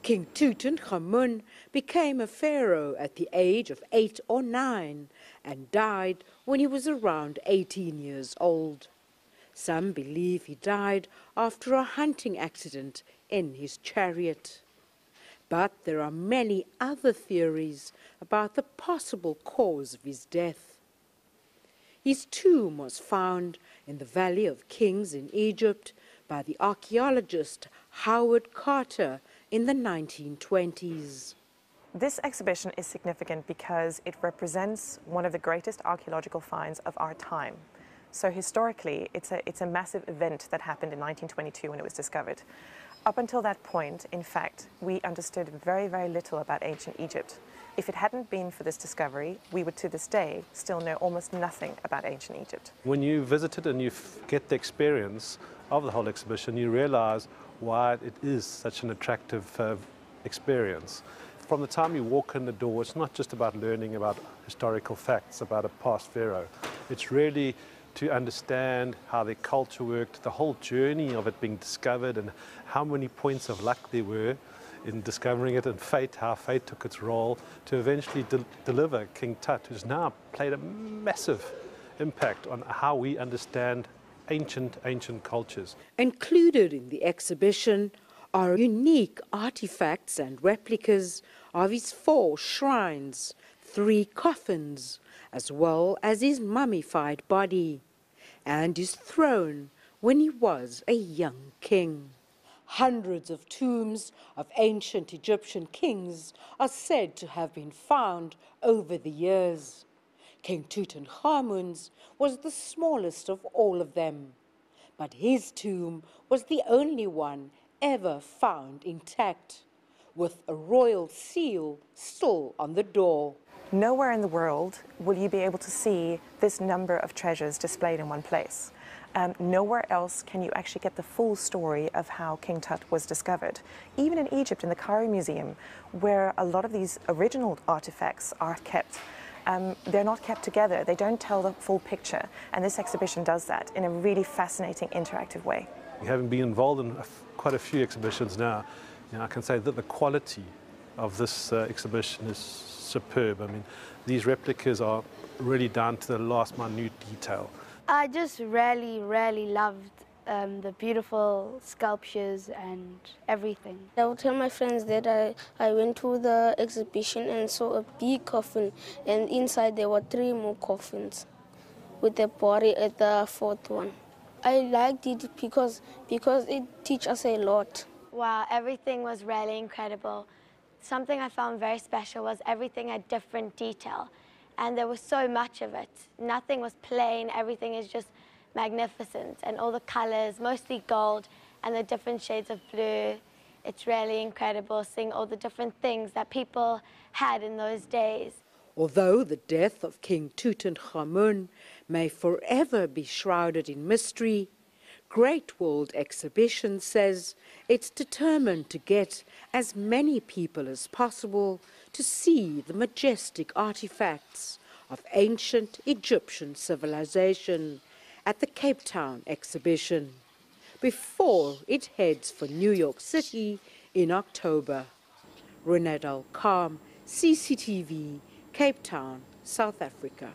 King Tutankhamun became a pharaoh at the age of 8 or 9 and died when he was around 18 years old. Some believe he died after a hunting accident in his chariot. But there are many other theories about the possible cause of his death. His tomb was found in the Valley of Kings in Egypt by the archaeologist Howard Carter in the 1920s. This exhibition is significant because it represents one of the greatest archaeological finds of our time. So historically, it's a massive event that happened in 1922 when it was discovered. Up until that point, in fact, we understood very, very little about ancient Egypt. If it hadn't been for this discovery, we would to this day still know almost nothing about ancient Egypt. When you visit it and you get the experience of the whole exhibition, you realize why it is such an attractive experience. From the time you walk in the door, it's not just about learning about historical facts about a past pharaoh. It's really to understand how their culture worked, the whole journey of it being discovered and how many points of luck there were in discovering it, and fate, how fate took its role to eventually deliver King Tut, who's now played a massive impact on how we understand ancient cultures. Included in the exhibition are unique artifacts and replicas of his 4 shrines, 3 coffins, as well as his mummified body, and his throne when he was a young king. Hundreds of tombs of ancient Egyptian kings are said to have been found over the years. King Tutankhamun's was the smallest of all of them, but his tomb was the only one ever found intact, with a royal seal still on the door. Nowhere in the world will you be able to see this number of treasures displayed in one place. Nowhere else can you actually get the full story of how King Tut was discovered. Even in Egypt, in the Cairo Museum, where a lot of these original artifacts are kept, they're not kept together. They don't tell the full picture, and this exhibition does that in a really fascinating, interactive way. Having been involved in quite a few exhibitions now, I can say that the quality of this exhibition is superb. I mean, these replicas are really down to the last minute detail. I just really loved the beautiful sculptures and everything. I would tell my friends that I went to the exhibition and saw a big coffin, and inside there were 3 more coffins with the body at the 4th one. I liked it because it teaches us a lot. Wow, everything was really incredible. Something I found very special was everything had different detail, and there was so much of it. Nothing was plain, everything is just magnificent, and all the colors, mostly gold, and the different shades of blue. It's really incredible seeing all the different things that people had in those days. Although the death of King Tutankhamun may forever be shrouded in mystery, Great World Exhibition says it's determined to get as many people as possible to see the majestic artifacts of ancient Egyptian civilization at the Cape Town exhibition before it heads for New York City in October. Renate Alcom, CCTV, Cape Town, South Africa.